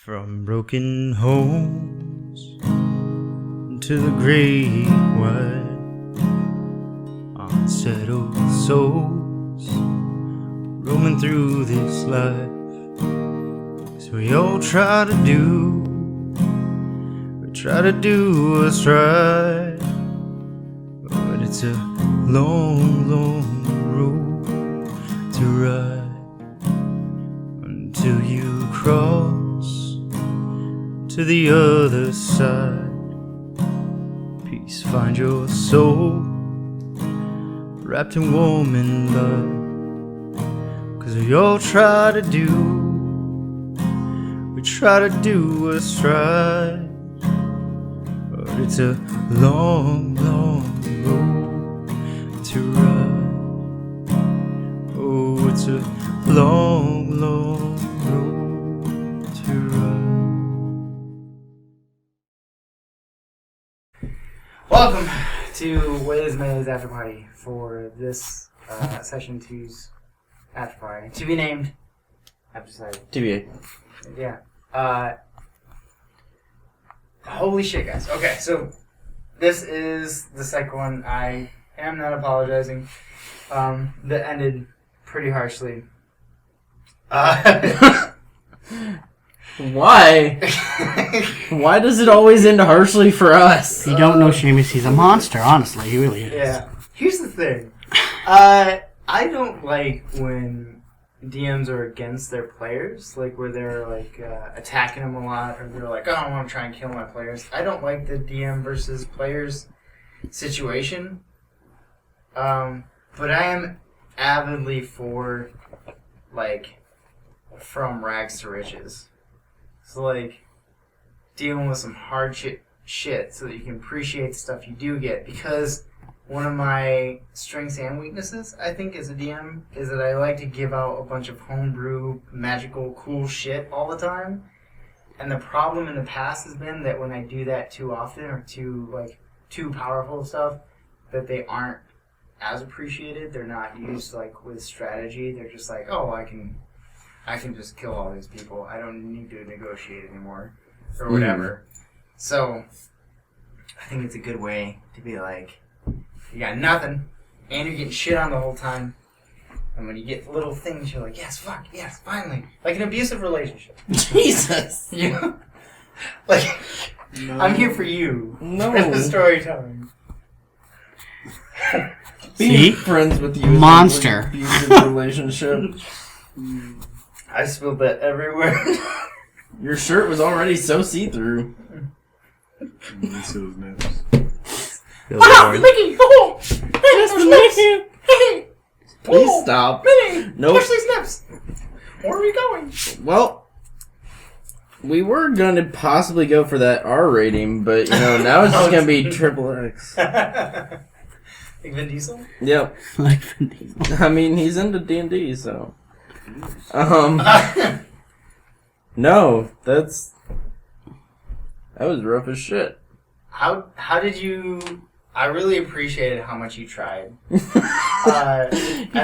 From broken homes to the great wide, unsettled souls roaming through this life. So we all try to do what's right, but it's a long, long road to ride until you cross to the other side. Peace, find your soul wrapped in warm and love. 'Cause we all try to do what's right, but it's a long, long road to ride. Oh, it's a long, long road to ride. Welcome to Ways May's After Party for this Session 2's After Party. To be named. I've decided. TBA. Yeah. Holy shit, guys. Okay, so this is the second one. I am not apologizing. That ended pretty harshly. Why? Why does it always end harshly for us? You don't know Shamas, he's a monster, honestly, he really is. Yeah. Here's the thing. I don't like when DMs are against their players, like where they're like attacking them a lot, or they're like, oh, I want to try and kill my players. I don't like the DM versus players situation. But I am avidly for, like, from rags to riches. So, like, dealing with some hard shit so that you can appreciate the stuff you do get. Because one of my strengths and weaknesses, I think, as a DM, is that I like to give out a bunch of homebrew, magical, cool shit all the time. And the problem in the past has been that when I do that too often, or too powerful stuff, that they aren't as appreciated. They're not used, like, with strategy. They're just like, oh, I can just kill all these people. I don't need to negotiate anymore, or whatever. So, I think it's a good way to be like, you got nothing, and you're getting shit on the whole time. And when you get little things, you're like, yes, fuck, yes, finally. Like an abusive relationship. Jesus. You, like, no. I'm here for you. No. For the storytelling. Being friends with you is monster. an abusive relationship. I spilled that everywhere. Your shirt was already so see-through. Ah, Mickey! Oh! Hey, hey! Please stop. Minnie! Nope. Push these nips! Where are we going? Well, we were going to possibly go for that R rating, but, now it's just going to be XXX. Like Vin Diesel? Yep. Like Vin Diesel. I mean, he's into D&D, so... No, that was rough as shit. How did you... I really appreciated how much you tried. You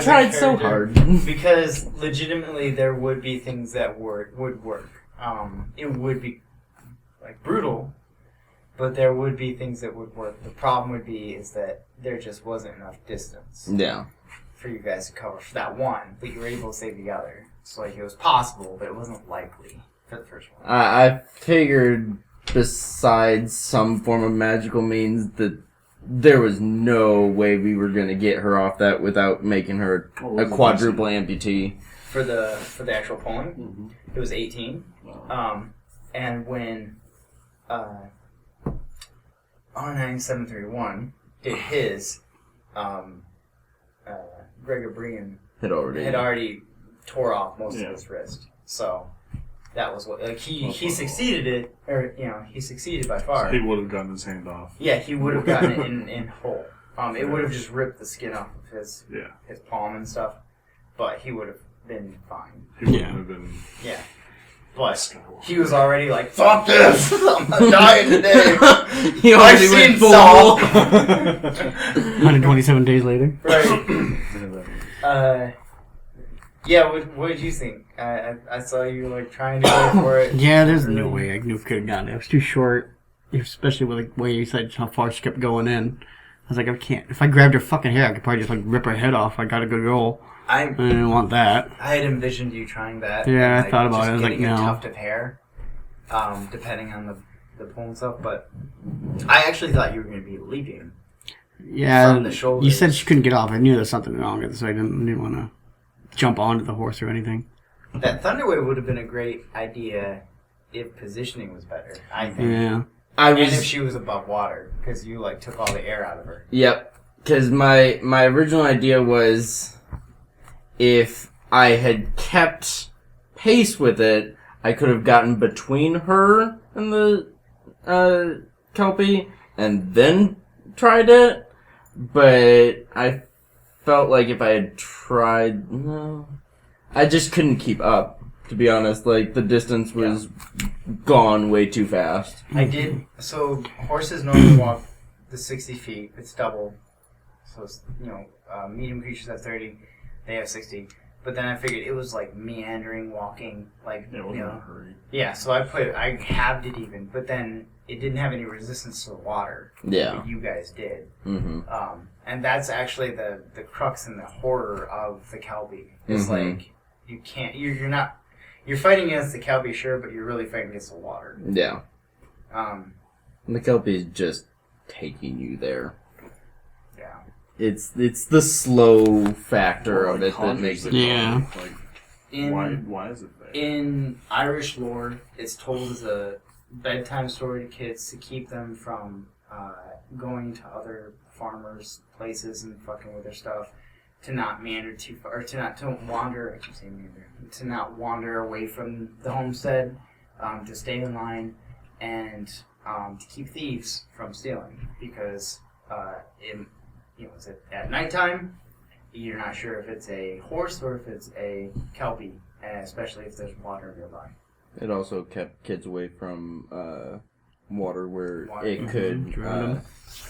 tried so hard. Because legitimately there would be things that would work. It would be like brutal, but there would be things that would work. The problem would be is that there just wasn't enough distance. Yeah. For you guys to cover for that one, but you were able to save the other. So like it was possible, but it wasn't likely for the first one. I figured besides some form of magical means that there was no way we were going to get her off that without making her a quadruple amputee. For the actual pulling, It was 18. And when R9731 did his, Gregor Brian had already tore off most of his wrist. So that was what he succeeded it, or he succeeded by far. So he would have gotten his hand off. Yeah, he would have gotten it in whole. It would have just ripped the skin off of his palm and stuff, but he would have been fine. He wouldn't have been. Yeah. But he was already like, fuck this! I'm not dying today! He already went full. 127 days later. Right. Yeah, what did you think? I saw you like trying to go for it. Yeah, there's no way I could have gotten it. It was too short, especially with the way you said how far she kept going in. I was like, I can't. If I grabbed her fucking hair, I could probably just like rip her head off. I got a good roll. I didn't want that. I had envisioned you trying that. Yeah, and, I thought about it. I was like, getting no. a tuft of hair, depending on the pull and stuff. But I actually thought you were going to be leaping. Yeah, from the shoulders. you said she couldn't get off. I knew there was something wrong with it, so I didn't want to jump onto the horse or anything. That Thunderwave would have been a great idea if positioning was better, I think. Yeah. And if she was above water, because you like took all the air out of her. Yep. Because my original idea was if I had kept pace with it, I could have gotten between her and the Kelpi and then tried it. But I felt like if I had tried, no, I just couldn't keep up. To be honest, like the distance was gone way too fast. I did. So horses normally walk the 60 feet. It's double. So it's, medium creatures have 30. They have 60. But then I figured it was like meandering, walking, like Yeah, it wasn't in a hurry. Yeah, so I halved it even, but then it didn't have any resistance to the water. Yeah. Like you guys did. Mm-hmm. And that's actually the crux and the horror of the Kelpi. It's like you can't. You're not. You're fighting against the Kelpi, sure, but you're really fighting against the water. Yeah. The Kelpi is just taking you there. Yeah. It's the slow factor of it that makes it. Yeah. Like, why is it there? In Irish lore, it's told as a bedtime story to kids to keep them from going to other farmers' places and fucking with their stuff, to not meander too far, or to wander. I keep saying meander. To not wander away from the homestead, to stay in line, and to keep thieves from stealing, because it's at nighttime. You're not sure if it's a horse or if it's a Kelpi, especially if there's water nearby. It also kept kids away from water where Water. it could Drown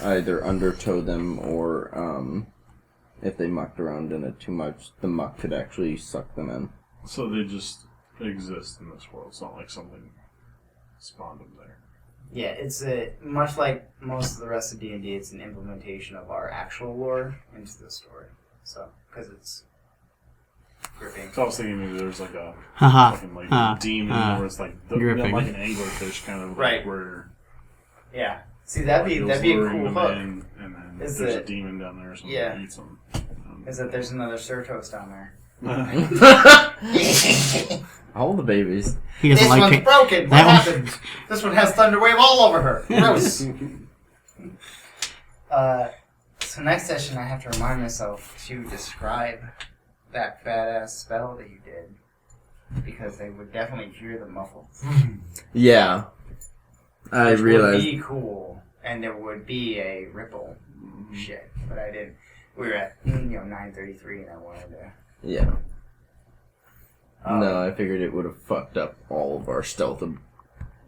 either undertow them or if they mucked around in it too much, the muck could actually suck them in. So they just exist in this world. It's not like something spawned them there. Yeah, it's much like most of the rest of D&D. It's an implementation of our actual lore into the story. So, because it's gripping. So I was thinking maybe there's like a fucking like demon where it's like like an anglerfish kind of Right. like where Yeah. See, that'd be a luring cool them hook. in, and then Is there's a it- demon down there or something Yeah. that eats them. Is that there's another Surtos down there? All the babies. He This doesn't like one's it. broken. What That one- happened? This one has Thunderwave all over her. Gross. So next session, I have to remind myself to describe that badass spell that you did, because they would definitely hear the muffled. Yeah. I Which realized. would be cool, and there would be a ripple. Shit, but I didn't. We were at 9:33, and I wanted to. Yeah. No, I figured it would have fucked up all of our stealth.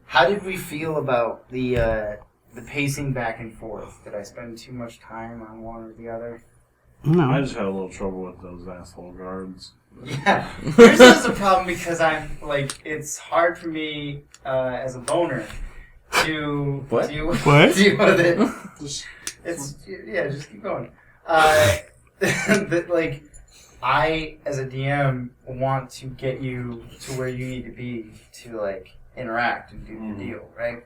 How did we feel about the pacing back and forth? Did I spend too much time on one or the other? I No. just had a little trouble with those asshole guards. Yeah, yours is a problem because I'm like, it's hard for me as a boner to What? deal with What? it. Just Just keep going. Like, I as a DM want to get you to where you need to be to like interact and do the deal, right?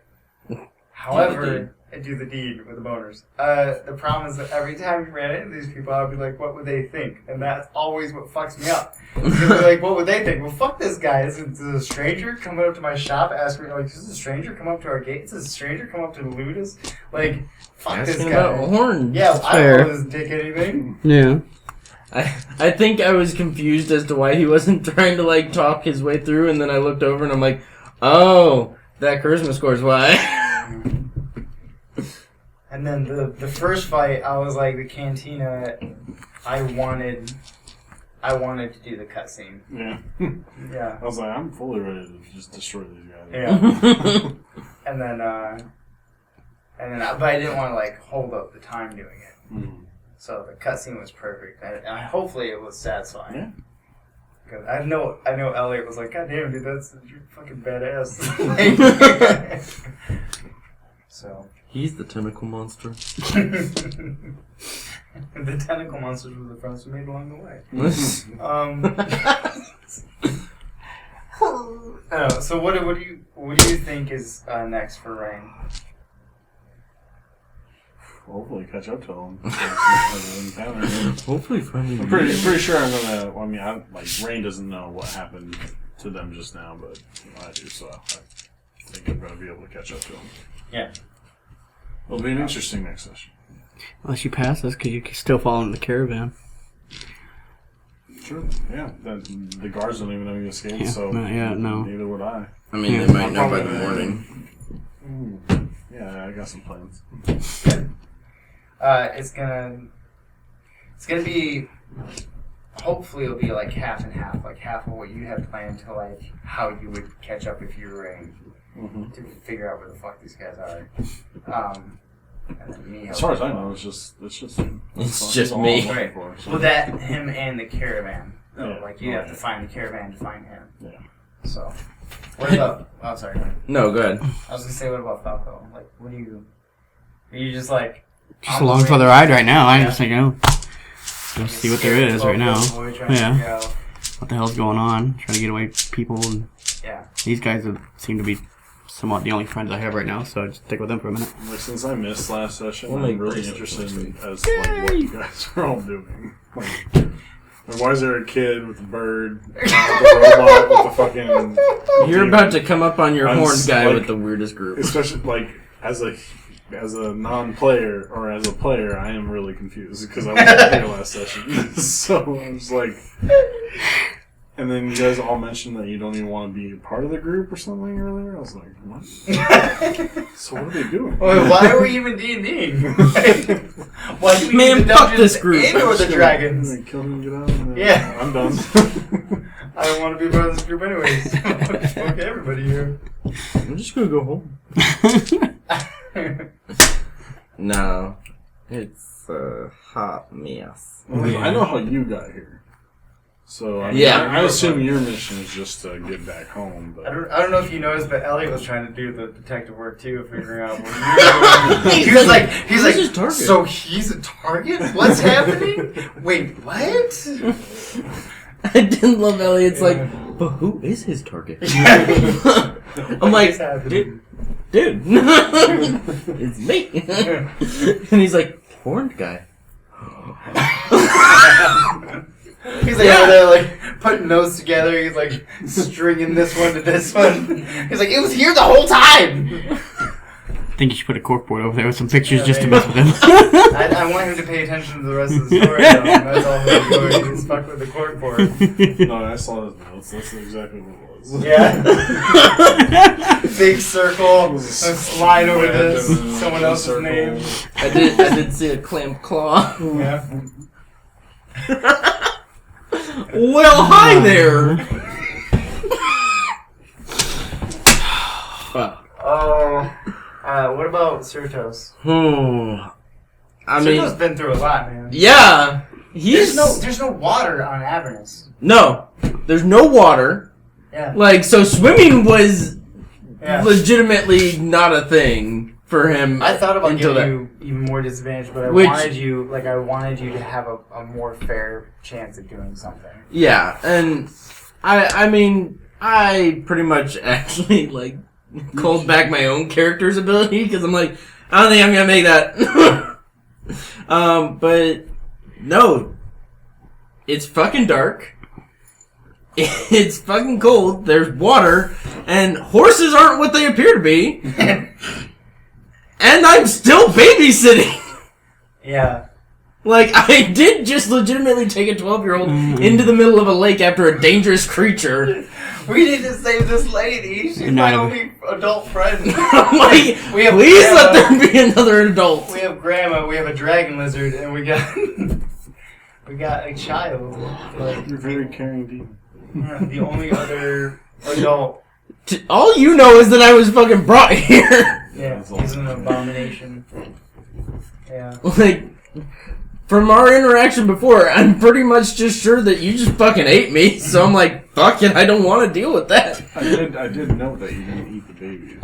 However, do the deed with the boners. The problem is that every time you ran into these people, I'd be like, what would they think? And that's always what fucks me up. Because they're like, what would they think? Well, fuck this guy. Is a stranger coming up to my shop asking me, like, is this a stranger come up to our gate? Is this a stranger come up to loot us? Like, fuck this Asking guy. about horns. Yeah, That's I don't fair. know this dick anything. Yeah. I think I was confused as to why he wasn't trying to like talk his way through, and then I looked over and I'm like, oh, that charisma score's why. And then the first fight, I was like, the cantina, I wanted to do the cutscene. yeah. Yeah. I was like, I'm fully ready to just destroy these guys. Yeah. And then, but I didn't want to like hold up the time doing it. Mm. So the cutscene was perfect. And hopefully it was satisfying. Yeah. Good. I know Elliot was like, God damn, dude, you're fucking badass. So. He's the tentacle monster. The tentacle monsters were the friends we made along the way. So what do you think is next for Rayne? Hopefully catch up to him. Hopefully find I'm pretty sure I'm gonna. I mean, Rayne doesn't know what happened to them just now, but I do, so I think I'm gonna be able to catch up to him. Yeah. It'll be an interesting next session. Unless you pass us, because you can still fall in the caravan. Sure. Yeah. The guards don't even know you escaped, so no. neither would I. I mean, they might know by the morning. Yeah, I got some plans. It's gonna be. Hopefully, it'll be like half and half. Like half of what you had planned to like how you would catch up if you were Rayne. To figure out where the fuck these guys are. And then me. As far as I know, it's just me. Right. For, so. Well, that him and the caravan. Yeah. Like you have to find the caravan to find him. Yeah. So, what about? Oh, sorry. No, go ahead. I was gonna say, what about Falco? Like, what do you? Are you just like? Just along for the ride right now. I'm just like, let's see what there is right now. Yeah. What the hell's going on? Trying to get away people. And these guys seem to be somewhat the only friends I have right now, so I just stick with them for a minute. Like, since I missed last session, I'm really interested in as like what you guys are all doing. Like, why is there a kid with a bird, with a robot, with a fucking... You're about to come up on your horned guy like, with the weirdest group. Especially, like, as a non-player, or as a player, I am really confused, because I wasn't here last session. So, I was like... And then you guys all mentioned that you don't even want to be a part of the group or something earlier. I was like, what? So what are they doing? Well, why are we even D&D? Why do we Man, the fuck this group. and/or the dragons? Kill him and get out. And Yeah. I'm done. I don't want to be part of this group anyways. Fuck everybody here. I'm just gonna go home. No. It's a hot mess. I know how you got here. So I assume your mission is just to get back home. But I don't know if you noticed, but Elliot was trying to do the detective work too, figuring out what you were doing. He's like, so he's a target? What's happening? Wait, what? I didn't love Elliot's like, but who is his target? I'm like, dude, it's me. And he's like, horned guy. He's like over there, like putting notes together. He's like stringing this one to this one. He's like, it was here the whole time. I think you should put a corkboard over there with some pictures just to mess with him. I want him to pay attention to the rest of the story, though. That's all he's doing. He's fucked with the corkboard. No, I saw his notes. That's exactly what it was. Yeah. Big circle, a line over this, someone else's name. I did see a clam claw. Yeah. Well, hi there. What about Surtos? Surtos been through a lot, man. Yeah, there's no water on Avernus. No, there's no water. Yeah. Like, so swimming was legitimately not a thing for him. I thought about giving you even more disadvantage, but I wanted you to have a more fair chance at doing something. Yeah, and I mean, I pretty much actually, like, called back my own character's ability, because I'm like, I don't think I'm gonna make that. But, no. It's fucking dark. It's fucking cold. There's water. And horses aren't what they appear to be. And I'm still babysitting. Yeah. Like, I did just legitimately take a 12-year-old into the middle of a lake after a dangerous creature. We need to save this lady. She's my only adult friend. I'm like, please let there be another adult. We have Grandma, we have a dragon lizard, and we got a child. Like, you're very caring, demon. The only other adult. All you know is that I was fucking brought here. Yeah, he's an abomination. Yeah. Like, from our interaction before, I'm pretty much just sure that you just fucking ate me. So I'm like, fuck it, I don't want to deal with that. I did note that you didn't eat the babies.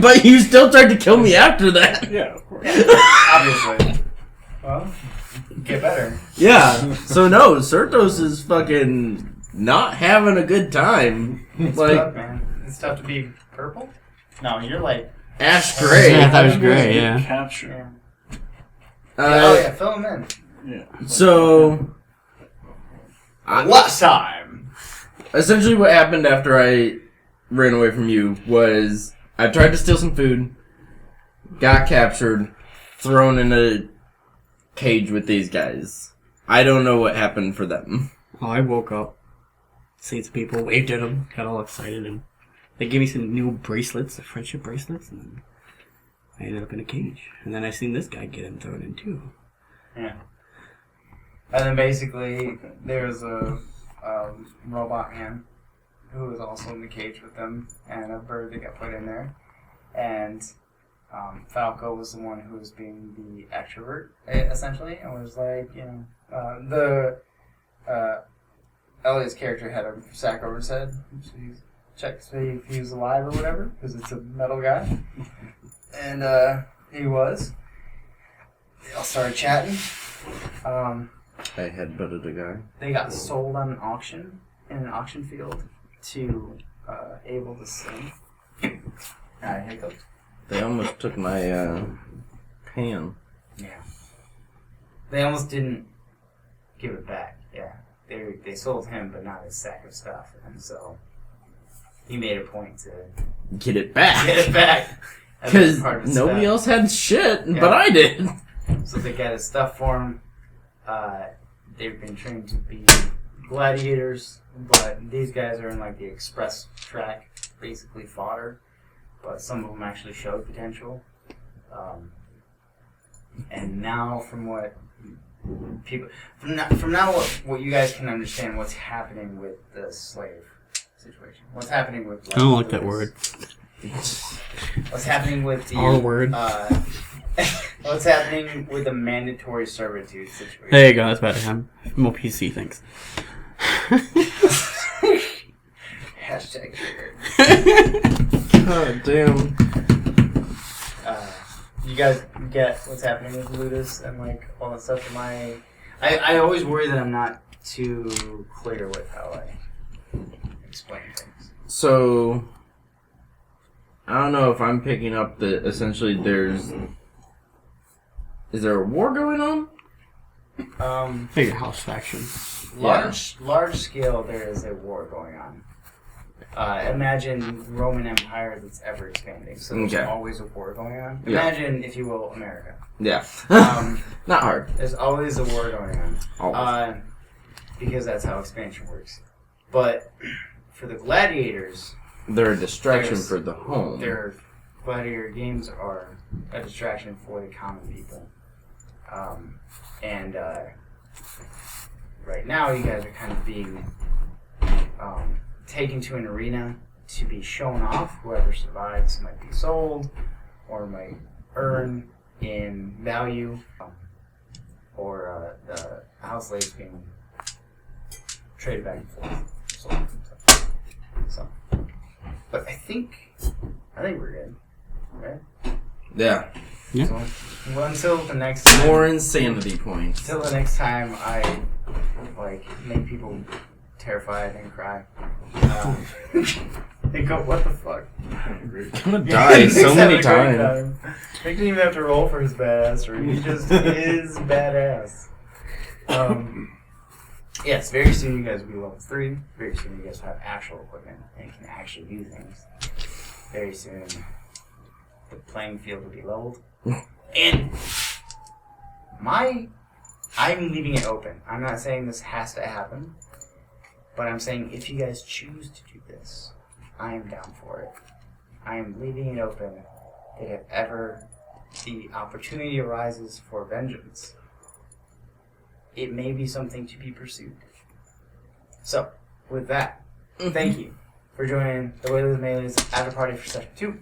But you still tried to kill me after that. Yeah, of course. Obviously. Well, get better. Yeah. So no, Surtos is fucking not having a good time. It's Like tough, man. It's tough to be purple. No, you're like. ash gray. Yeah, I thought it was How did you guys gray, get yeah. captured? Oh yeah, fill them in. Yeah. So Last time. essentially what happened after I ran away from you was I tried to steal some food, got captured, thrown in a cage with these guys. I don't know what happened for them. Oh, I woke up, seen some people, waved at them, got all excited, and they gave me some new bracelets, friendship bracelets, and then I ended up in a cage. And then I seen this guy get him thrown in too. Yeah. And then basically, there's a robot man who was also in the cage with them, and a bird that got put in there. And Falco was the one who was being the extrovert, essentially, and was like, Elliot's character had a sack over his head, so he checked to see if he was alive or whatever, because it's a metal guy. And he was. They all started chatting. I headbutted a guy. They got sold on an auction, in an auction field, to able to sing. I hiccuped. They almost took my pan. Yeah. They almost didn't give it back. Yeah. They sold him, but not his sack of stuff. And so he made a point to Get it back. get it back. as Because part of his nobody stuff. else had shit, Yeah. but I did. So they got his stuff for him. They've been trained to be gladiators, but these guys are in like the express track, basically fodder. But some of them actually showed potential. And now, from what people, from now, what you guys can understand, what's happening with the slave situation, what's happening with. I don't like that word. What's happening with the R word. What's happening with the mandatory servitude situation? There you go, that's better. I'm more PC, thanks. Hashtag triggered. God damn. You guys get what's happening with Ludus and like all that stuff? I always worry that I'm not too clear with how I explain things. So, I don't know if I'm picking up that essentially is there a war going on? Figure house faction. Large scale, there is a war going on. Imagine Roman Empire that's ever expanding. So there's Okay. always a war going on. Yeah. Imagine, if you will, America. Yeah. Um, Not hard. there's always a war going on. Always. Because that's how expansion works. But for the gladiators, They're a distraction there's- for the home. their gladiator games are a distraction for the common people. Right now, you guys are kind of being taken to an arena to be shown off. Whoever survives might be sold or might earn in value, or the house slaves being traded back and forth. So, but I think we're good, right? Yeah. Yeah. So, well, until the next time, More insanity points. until the next time I make people terrified and cry. They go, what the fuck? I'm gonna die so many times. Nick didn't even have to roll for his badassery. He just is badass. Yes, very soon you guys will be level 3. Very soon you guys will have actual equipment and can actually do things. Very soon the playing field will be leveled. And I'm leaving it open. I'm not saying this has to happen, but I'm saying if you guys choose to do this, I am down for it. I am leaving it open that if ever the opportunity arises for vengeance, it may be something to be pursued. So, with that, thank you for joining the Way of the Melee's after party for session 2.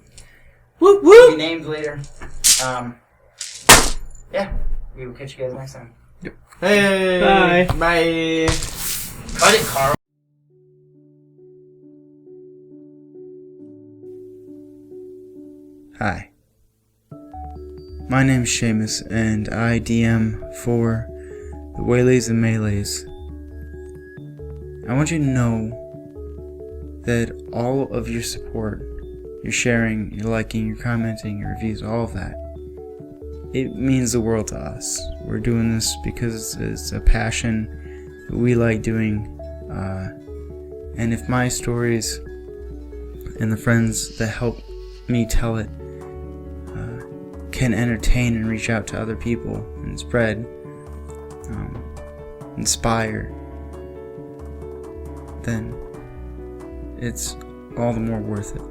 Whoop Be whoop! named later. Yeah. We will catch you guys next time. Hey! Bye. Bye! Cut it, Carl. Hi. My name's Shamas, and I DM for the Waylays and Melees. I want you to know that all of your support, your sharing, your liking, your commenting, your reviews, all of that, it means the world to us. We're doing this because it's a passion that we like doing, and if my stories and the friends that help me tell it can entertain and reach out to other people and spread, inspire, then it's all the more worth it.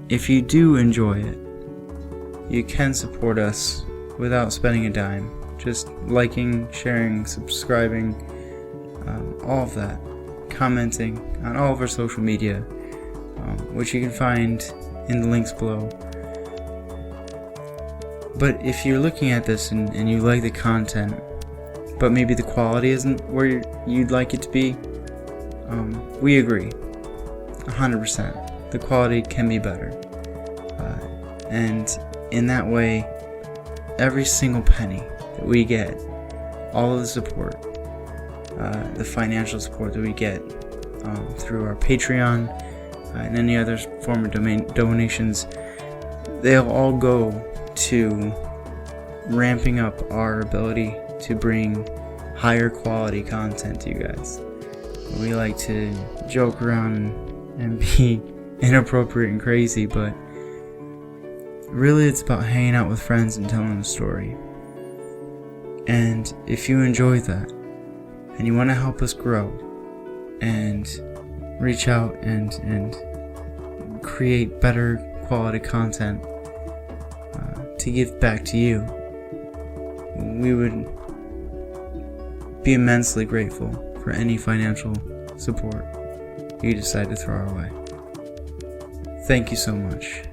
If you do enjoy it, you can support us without spending a dime. Just liking, sharing, subscribing, all of that. Commenting on all of our social media, which you can find in the links below. But if you're looking at this and you like the content, but maybe the quality isn't where you'd like it to be, we agree. 100%. The quality can be better. And in that way, every single penny that we get, all of the support, the financial support that we get through our Patreon and any other form of donations, they'll all go to ramping up our ability to bring higher quality content to you guys. We like to joke around and be inappropriate and crazy, but really it's about hanging out with friends and telling a story. And if you enjoy that and you want to help us grow and reach out and create better quality content to give back to you, we would be immensely grateful for any financial support you decide to throw our way. Thank you so much.